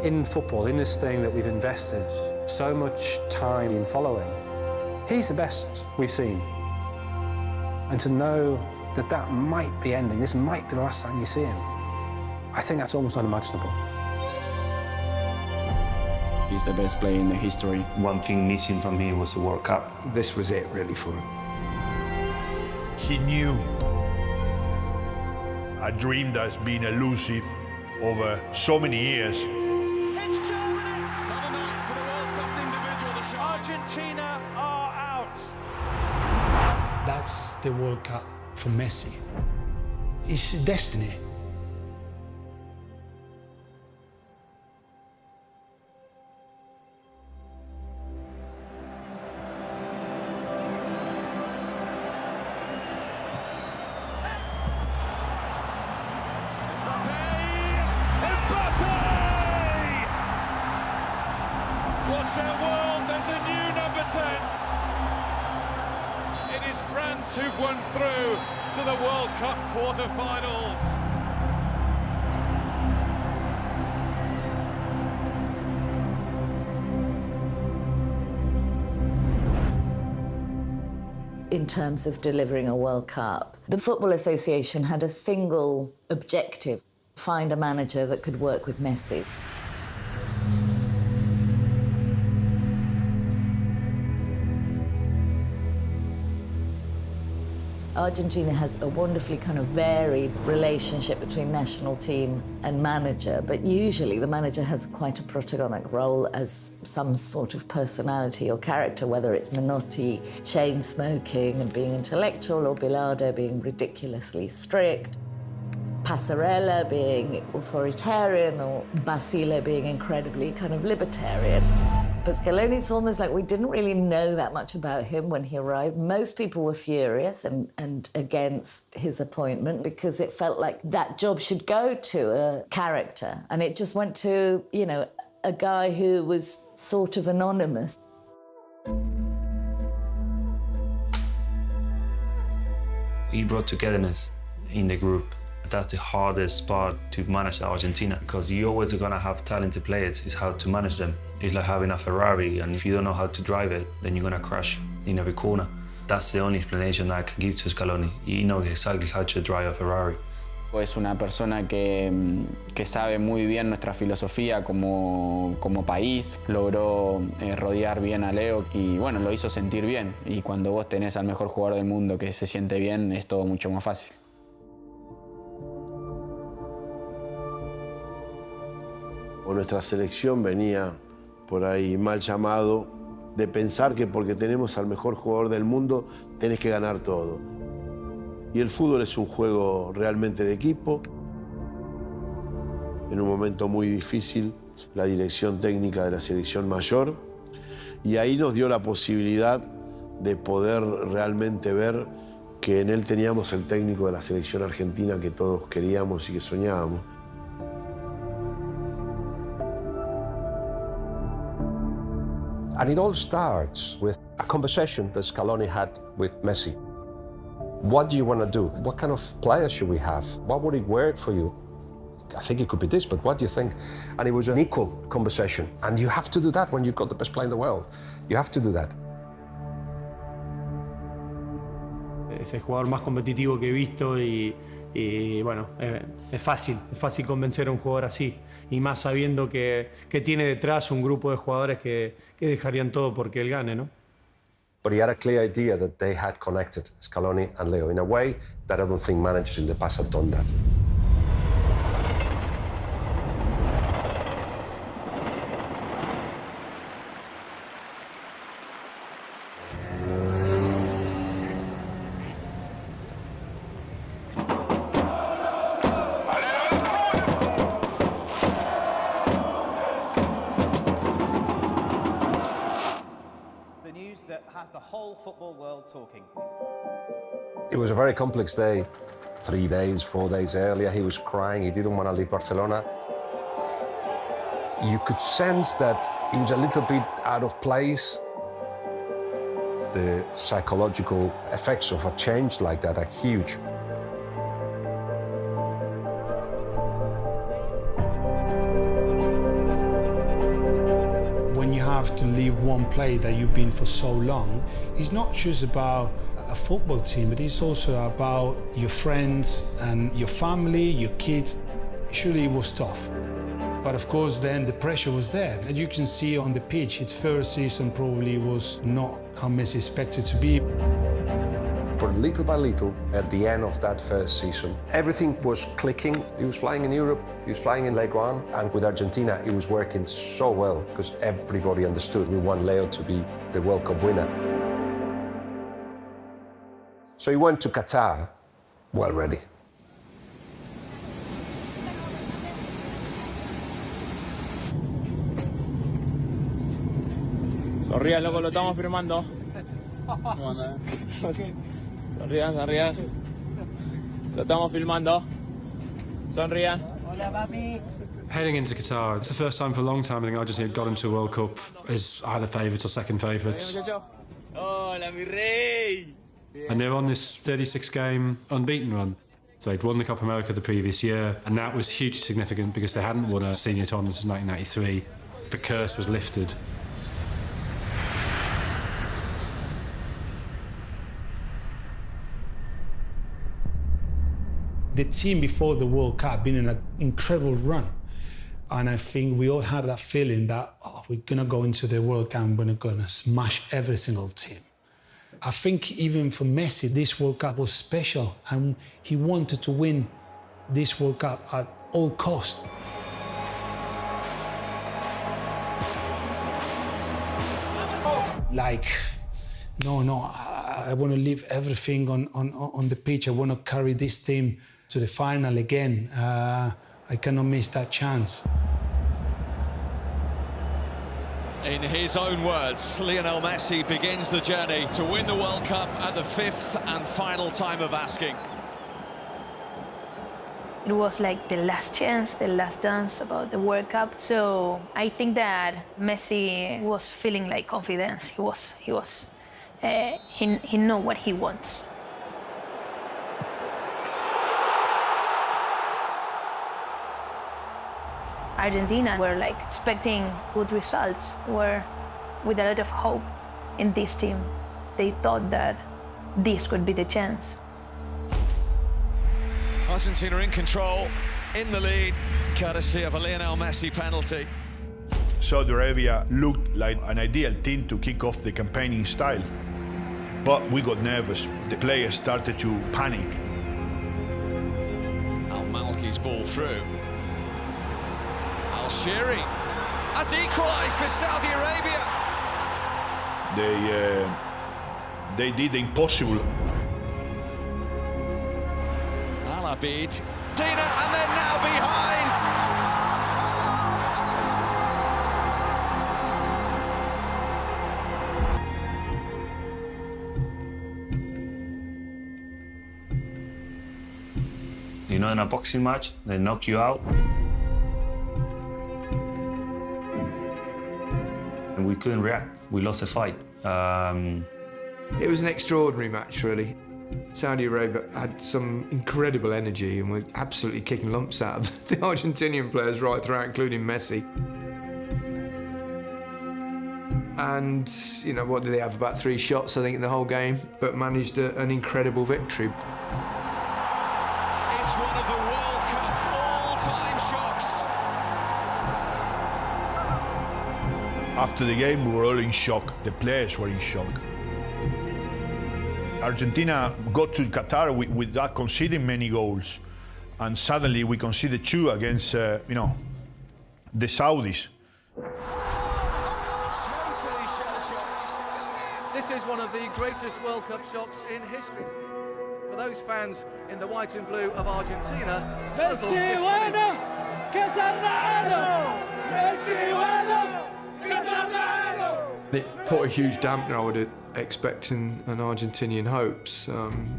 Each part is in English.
In football, in this thing that we've invested so much time in following, he's the best we've seen. And to know that that might be ending, this might be the last time you see him, I think that's almost unimaginable. He's the best player in the history. One thing missing from him was the World Cup. This was it, really, for him. He knew a dream that's been elusive over so many years. It's Germany! Another night for the world's best individual to shine. Argentina are out. That's the World Cup for Messi. It's destiny. Watch our world, there's a new number 10. It is France who've won through to the World Cup quarter-finals. In terms of delivering a World Cup, the Football Association had a single objective: find a manager that could work with Messi. Argentina has a wonderfully kind of varied relationship between national team and manager, but usually the manager has quite a protagonic role as some sort of personality or character, whether it's Menotti chain smoking and being intellectual, or Bilardo being ridiculously strict, Passarella being authoritarian, or Basile being incredibly kind of libertarian. But Scaloni, it's almost like we didn't really know that much about him when he arrived. Most people were furious and against his appointment because it felt like that job should go to a character. And it just went to, you know, a guy who was sort of anonymous. He brought togetherness in the group. That's the hardest part to manage Argentina, because you're always gonna have talented players. It's how to manage them. It's like having a Ferrari, and if you don't know how to drive it, then you're gonna crash in every corner. That's the only explanation that I can give to Scaloni. He knows exactly how to drive a Ferrari. Es una persona que sabe muy bien nuestra filosofía como país. Logró rodear bien a Leo y bueno, lo hizo sentir bien. Y cuando vos tenés al mejor jugador del mundo que se siente bien, es todo mucho más fácil. O nuestra selección venía por ahí mal llamado de pensar que porque tenemos al mejor jugador del mundo tenés que ganar todo. Y el fútbol es un juego realmente de equipo. En un momento muy difícil, la dirección técnica de la selección mayor, y ahí nos dio la posibilidad de poder realmente ver que en él teníamos el técnico de la selección argentina que todos queríamos y que soñábamos. And it all starts with a conversation that Scaloni had with Messi. What do you want to do? What kind of players should we have? What would it work for you? I think it could be this, but what do you think? And it was an equal conversation. And you have to do that when you've got the best player in the world. You have to do that. Es el jugador más competitivo que he visto y bueno, es fácil convencer a un jugador así. Y más sabiendo que tiene detrás un grupo de jugadores que dejarían todo porque él gane, ¿no? But he had a clear idea that they had connected, Scaloni and Leo, in a way that I don't think managers in the past have done that. That has the whole football world talking. It was a very complex day. 3 days, 4 days earlier, he was crying. He didn't want to leave Barcelona. You could sense that he was a little bit out of place. The psychological effects of a change like that are huge. have to leave one place that you've been for so long. It's not just about a football team, but it's also about your friends and your family, your kids. Surely it was tough. But of course, then the pressure was there. As you can see on the pitch, its first season probably was not how Messi expected to be. But little by little, at the end of that first season, everything was clicking. He was flying in Europe, he was flying in League One, and with Argentina, it was working so well because everybody understood we want Leo to be the World Cup winner. So he went to Qatar, well ready. Sonrían, loco, lo estamos firmando. Sonrían, sonrían. Lo estamos filmando. Sonrían. Hola, papi. Heading into Qatar, it's the first time for a long time I think Argentina got into a World Cup as either favourites or second favourites. Hola, mi rey. And they're on this 36-game unbeaten run. They'd won the Copa America the previous year, and that was hugely significant because they hadn't won a senior tournament since 1993. The curse was lifted. The team before the World Cup been in an incredible run. And I think we all had that feeling that, we're going to go into the World Cup and we're going to smash every single team. I think even for Messi, this World Cup was special, and he wanted to win this World Cup at all costs. Like, no, I want to leave everything on the pitch. I want to carry this team to the final again. I cannot miss that chance. In his own words, Lionel Messi begins the journey to win the World Cup at the fifth and final time of asking. It was like the last chance, the last dance about the World Cup. So I think that Messi was feeling like confidence. He know what he wants. Argentina were like expecting good results, were with a lot of hope in this team. They thought that this could be the chance. Argentina in control, in the lead, courtesy of a Lionel Messi penalty. Saudi Arabia looked like an ideal team to kick off the campaigning style. But we got nervous. The players started to panic. Al-Malki's ball through. Al-Shiri has equalised for Saudi Arabia. They did the impossible. Al-Abid, Dina, and they're now behind. You know, in a boxing match, they knock you out. And we couldn't react. We lost the fight. It was an extraordinary match, really. Saudi Arabia had some incredible energy and were absolutely kicking lumps out of the Argentinian players right throughout, including Messi. And, you know, what did they have? About 3 shots, I think, in the whole game, but managed an incredible victory. It's one of the World Cup all-time shocks. After the game, we were all in shock. The players were in shock. Argentina got to Qatar without conceding many goals, and suddenly we conceded 2 against, the Saudis. Totally shell-shocked. This is one of the greatest World Cup shocks in history. For those fans in the white and blue of Argentina, total disbelief. It put a huge dampener, I would expect, in Argentinian hopes,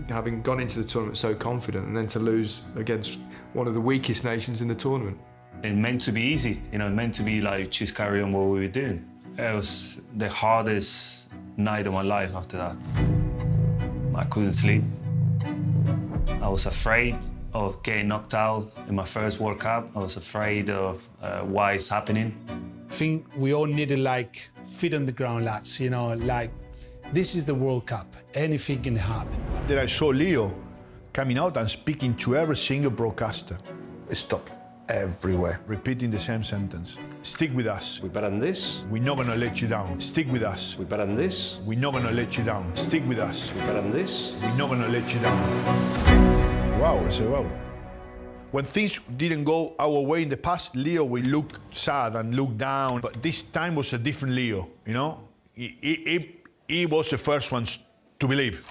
having gone into the tournament so confident and then to lose against one of the weakest nations in the tournament. It meant to be easy, you know, it meant to be like just carry on what we were doing. It was the hardest night of my life after that. I couldn't sleep. I was afraid of getting knocked out in my first World Cup. I was afraid of why it's happening. I think we all needed like feet on the ground, lads, you know, like this is the World Cup, anything can happen. Then I saw Leo coming out and speaking to every single broadcaster. Stop everywhere. Repeating the same sentence. Stick with us. We paran this. We're not gonna let you down. Stick with us. We paran this. We're not gonna let you down. Stick with us. We paran this. We're not gonna let you down. Wow, I said, wow. When things didn't go our way in the past, Leo will look sad and look down. But this time was a different Leo, you know? He was the first one to believe.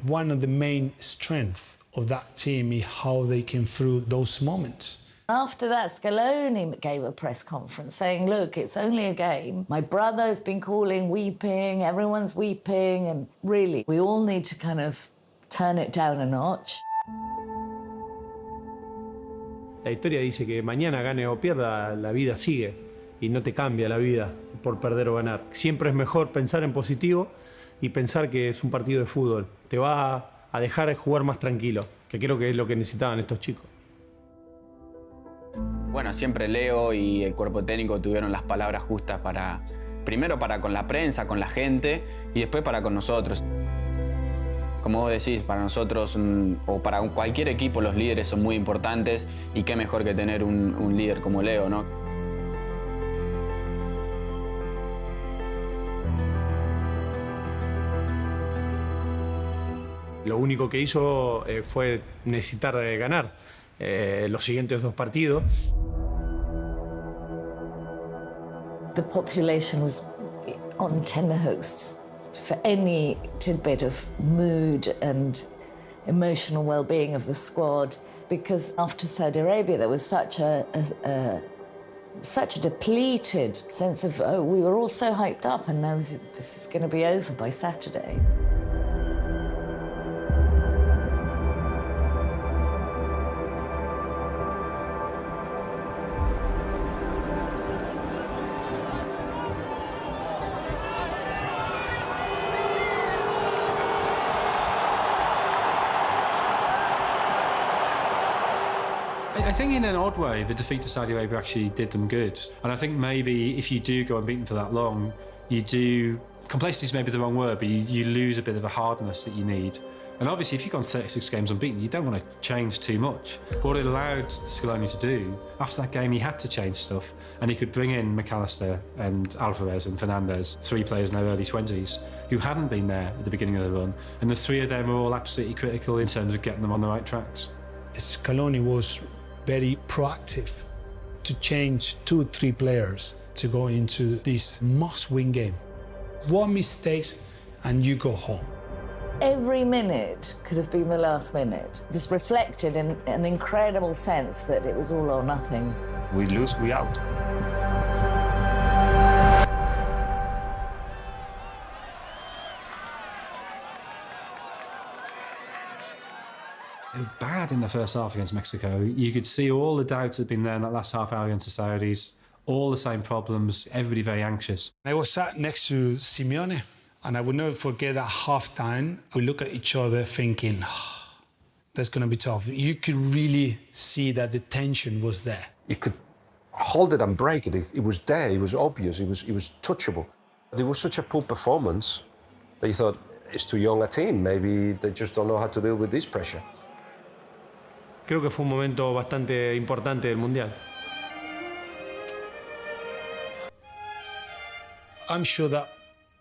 One of the main strengths of that team is how they came through those moments. After that, Scaloni gave a press conference saying, look, it's only a game. My brother's been calling, weeping, everyone's weeping, and really, we all need to kind of turn it down a notch. La historia dice que mañana gane o pierda, la vida sigue y no te cambia la vida por perder o ganar. Siempre es mejor pensar en positivo y pensar que es un partido de fútbol. Te va a dejar jugar más tranquilo, que creo que es lo que necesitaban estos chicos. Bueno, siempre Leo y el cuerpo técnico tuvieron las palabras justas primero para con la prensa, con la gente y después para con nosotros. Como vos decís, para nosotros o para cualquier equipo los líderes son muy importantes y qué mejor que tener un líder como Leo, ¿no? Lo único que hizo fue necesitar ganar los siguientes dos partidos. The population was on tenterhooks for any tidbit of mood and emotional well-being of the squad, because after Saudi Arabia there was such a depleted sense of, oh, we were all so hyped up and now this is going to be over by Saturday. I think in an odd way, the defeat to Saudi Arabia actually did them good. And I think maybe if you do go unbeaten for that long, complacency is maybe the wrong word, but you lose a bit of a hardness that you need. And obviously, if you've gone 36 games unbeaten, you don't want to change too much. But what it allowed Scaloni to do, after that game, he had to change stuff. And he could bring in McAllister and Alvarez and Fernandez, 3 players in their early 20s, who hadn't been there at the beginning of the run. And the 3 of them were all absolutely critical in terms of getting them on the right tracks. Scaloni was very proactive to change 2 or 3 players to go into this must-win game. 1 mistake and you go home. Every minute could have been the last minute. This reflected in an incredible sense that it was all or nothing. We lose, we out. They were bad in the first half against Mexico. You could see all the doubts that had been there in that last half hour against the Saudis, all the same problems, everybody very anxious. I was sat next to Simeone, and I will never forget that half-time. We look at each other thinking, oh, that's going to be tough. You could really see that the tension was there. You could hold it and break it. It was there, it was obvious, it was touchable. It was such a poor performance that you thought, it's too young a team. Maybe they just don't know how to deal with this pressure. Creo que fue un momento bastante importante del Mundial. I'm sure that